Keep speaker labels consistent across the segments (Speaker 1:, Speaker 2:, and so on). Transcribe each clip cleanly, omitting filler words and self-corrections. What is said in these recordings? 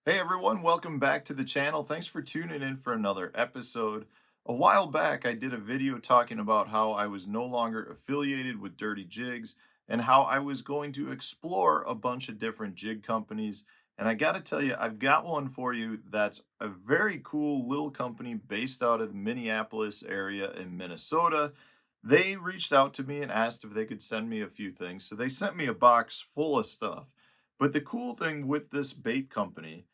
Speaker 1: Hey everyone, welcome back to the channel. Thanks for tuning in for another episode. A while back, I did a video talking about how I was no longer affiliated with Dirty Jigs and how I was going to explore a bunch of different jig companies. And I got to tell you, I've got one for you that's a very cool little company based out of the Minneapolis area in Minnesota. They reached out to me and asked if they could send me a few things. So they sent me a box full of stuff. But the cool thing with this bait company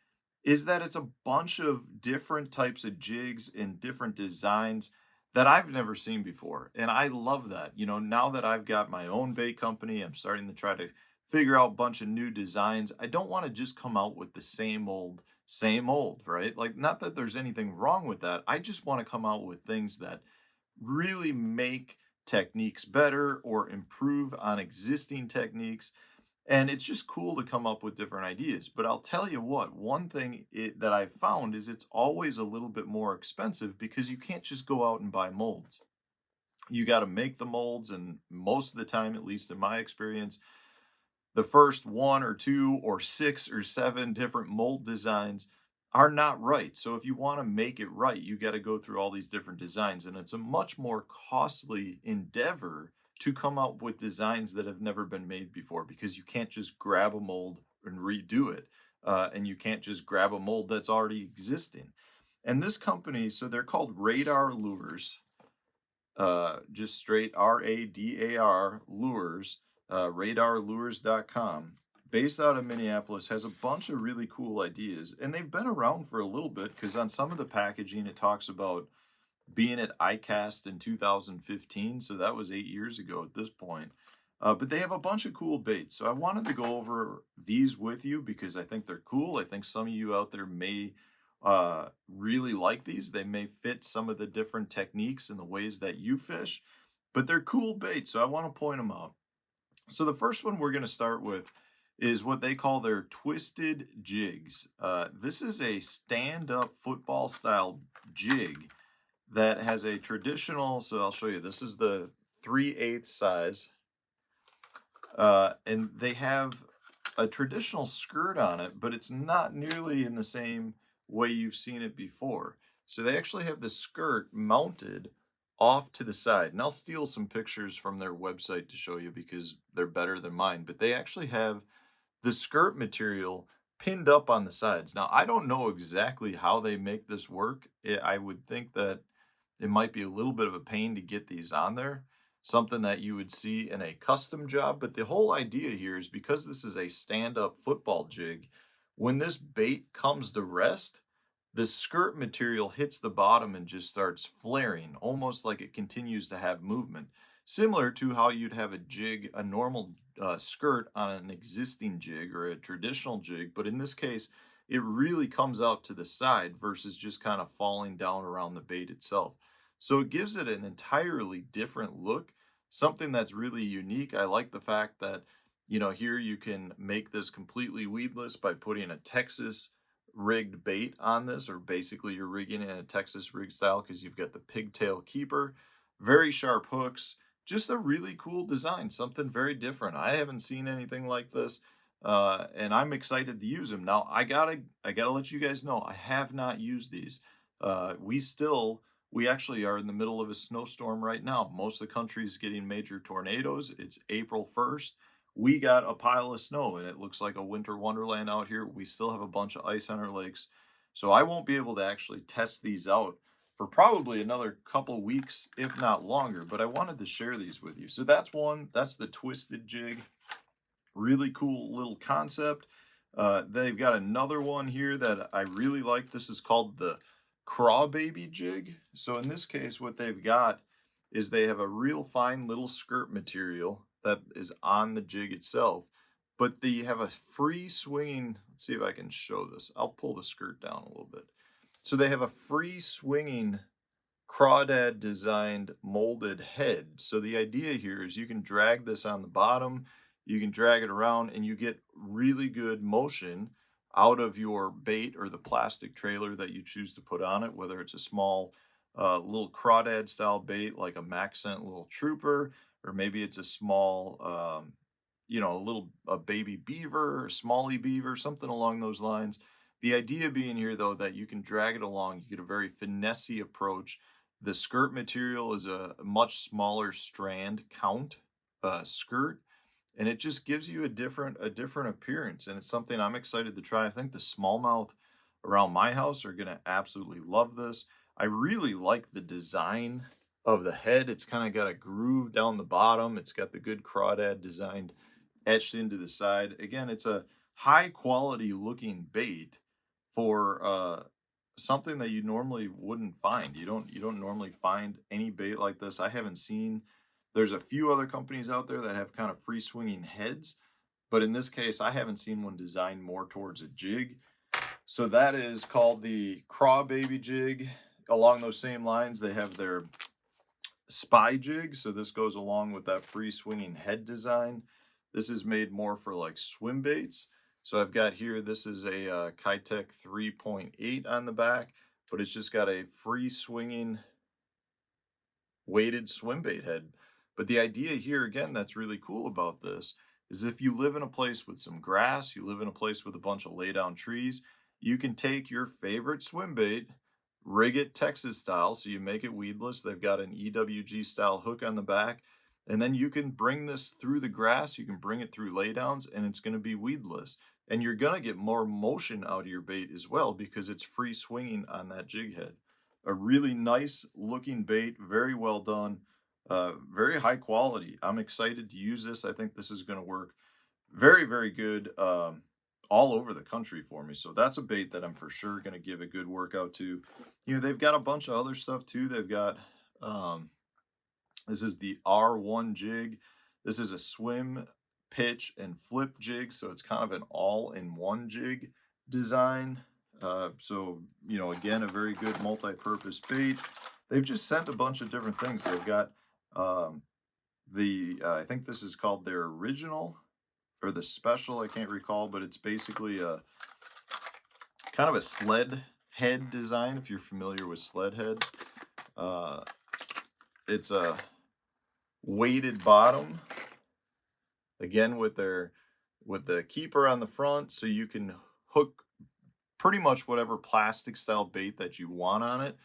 Speaker 1: is that it's a bunch of different types of jigs in different designs that I've never seen before. And I love that. Now that I've got my own bait company, I'm starting to try to figure out a bunch of new designs. I don't want to just come out with the same old, right? Like, not that there's anything wrong with that. I just want to come out with things that really make techniques better or improve on existing techniques, and it's just cool to come up with different ideas. But I'll tell you what, one thing that I've found is it's always a little bit more expensive because you can't just go out and buy molds. You got to make the molds. And most of the time, at least in my experience, the first one or two or six or seven different mold designs are not right. So if you want to make it right, you got to go through all these different designs. And it's a much more costly endeavor to come up with designs that have never been made before because you can't just grab a mold and redo it. And you can't just grab a mold that's already existing. And this company, so they're called Radar Lures, just straight RADAR Lures, radarlures.com, based out of Minneapolis, has a bunch of really cool ideas. And they've been around for a little bit because on some of the packaging, it talks about being at ICAST in 2015. So that was 8 years ago at this point. But they have a bunch of cool baits. So I wanted to go over these with you because I think they're cool. I think some of you out there may really like these. They may fit some of the different techniques and the ways that you fish, but they're cool baits. So I want to point them out. So the first one we're going to start with is what they call their twisted jigs. This is a stand-up football style jig that has a traditional. So I'll show you. This is the 3/8 size, and they have a traditional skirt on it, but it's not nearly in the same way you've seen it before. So they actually have the skirt mounted off to the side. And I'll steal some pictures from their website to show you because they're better than mine. But they actually have the skirt material pinned up on the sides. Now, I don't know exactly how they make this work. I would think that it might be a little bit of a pain to get these on there, something that you would see in a custom job. But the whole idea here is because this is a stand up football jig, when this bait comes to rest, the skirt material hits the bottom and just starts flaring, almost like it continues to have movement. Similar to how you'd have a jig, a normal skirt on an existing jig or a traditional jig. But in this case, it really comes out to the side versus just kind of falling down around the bait itself. So it gives it an entirely different look, something that's really unique. I like the fact that, here you can make this completely weedless by putting a Texas rigged bait on this, or basically you're rigging it in a Texas rig style because you've got the pigtail keeper, very sharp hooks, just a really cool design, something very different. I haven't seen anything like this. And I'm excited to use them. Now I gotta let you guys know I have not used these. We actually are in the middle of a snowstorm right now. Most of the country is getting major tornadoes. It's April 1st. We got a pile of snow and it looks like a winter wonderland out here. We still have a bunch of ice on our lakes. So I won't be able to actually test these out for probably another couple weeks, if not longer. But I wanted to share these with you. So that's one. That's the twisted jig. Really cool little concept. They've got another one here that I really like. This is called the rawbaby jig. So in this case, what they've got is they have a real fine little skirt material that is on the jig itself, but they have a free swinging. Let's see if I can show this. I'll pull the skirt down a little bit. So they have a free swinging crawdad designed molded head. So the idea here is you can drag this on the bottom, you can drag it around, and you get really good motion out of your bait or the plastic trailer that you choose to put on it, whether it's a small little crawdad style bait like a Maxent little trooper, or maybe it's a small, a baby beaver or smallie beaver, something along those lines. The idea being here, though, that you can drag it along, you get a very finessey approach. The skirt material is a much smaller strand count skirt, and it just gives you a different appearance, and it's something I'm excited to try. I think the smallmouth around my house are gonna absolutely love this. I really like the design of the head. It's kind of got a groove down the bottom. It's got the good crawdad designed etched into the side. Again, it's a high quality looking bait for something that you normally wouldn't find. You don't normally find any bait like this. I haven't seen. There's a few other companies out there that have kind of free swinging heads, but in this case, I haven't seen one designed more towards a jig. So that is called the rawbaby jig. Along those same lines, they have their spy jig. So this goes along with that free swinging head design. This is made more for like swim baits. So I've got here, this is a Kitech 3.8 on the back, but it's just got a free swinging weighted swim bait head. But the idea here, again, that's really cool about this is if you live in a place with some grass, you live in a place with a bunch of lay down trees, you can take your favorite swim bait, rig it Texas style, so you make it weedless. They've got an EWG style hook on the back, and then you can bring this through the grass, you can bring it through laydowns, and it's going to be weedless. And you're going to get more motion out of your bait as well because it's free swinging on that jig head. A really nice looking bait, very well done, very high quality. I'm excited to use this. I think this is going to work very, very good all over the country for me. So that's a bait that I'm for sure going to give a good workout to. You know, they've got a bunch of other stuff too. They've got this is the R1 jig. This is a swim, pitch, and flip jig. So it's kind of an all-in-one jig design. So, you know, again, a very good multi-purpose bait. They've just sent a bunch of different things. They've got I think this is called their original or the special. I can't recall, but it's basically a kind of a sled head design. If you're familiar with sled heads, it's a weighted bottom. Again, with the keeper on the front, so you can hook pretty much whatever plastic style bait that you want on it.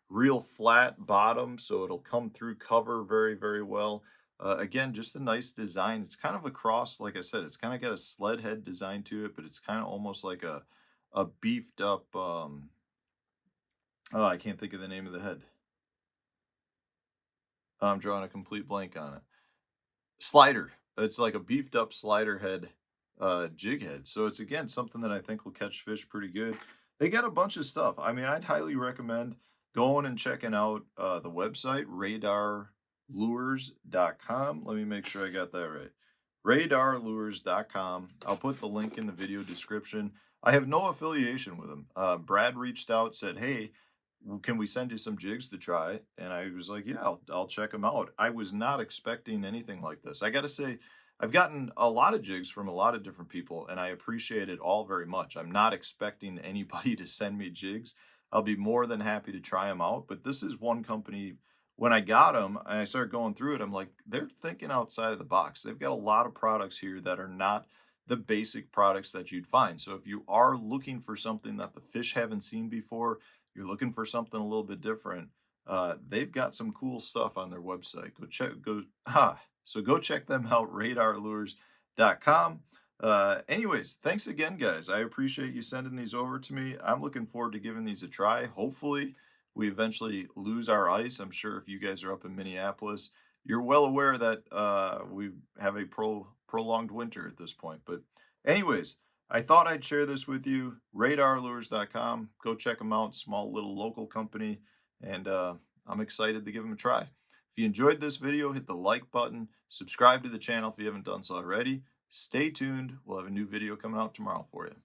Speaker 1: Real flat bottom, so it'll come through cover very, very well. Again, just a nice design. It's kind of a cross, like I said, it's kind of got a sled head design to it, but it's kind of almost like a beefed up, oh, I can't think of the name of the head. I'm drawing a complete blank on it. Slider. It's like a beefed up slider head jig head. So it's, again, something that I think will catch fish pretty good. They got a bunch of stuff. I mean, I'd highly recommend going and checking out the website, radarlures.com. Let me make sure I got that right. radarlures.com. I'll put the link in the video description. I have no affiliation with them. Brad reached out, said, hey, can we send you some jigs to try? And I was like, yeah, I'll check them out. I was not expecting anything like this. I got to say, I've gotten a lot of jigs from a lot of different people, and I appreciate it all very much. I'm not expecting anybody to send me jigs. I'll be more than happy to try them out. But this is one company, when I got them and I started going through it, I'm like, they're thinking outside of the box. They've got a lot of products here that are not the basic products that you'd find. So if you are looking for something that the fish haven't seen before, you're looking for something a little bit different, they've got some cool stuff on their website. So go check them out, radarlures.com. Anyways, thanks again, guys. I appreciate you sending these over to me. I'm looking forward to giving these a try. Hopefully, we eventually lose our ice. I'm sure if you guys are up in Minneapolis, you're well aware that we have a prolonged winter at this point. But anyways, I thought I'd share this with you. Radarlures.com. Go check them out. Small little local company. And I'm excited to give them a try. If you enjoyed this video, hit the like button. Subscribe to the channel if you haven't done so already. Stay tuned. We'll have a new video coming out tomorrow for you.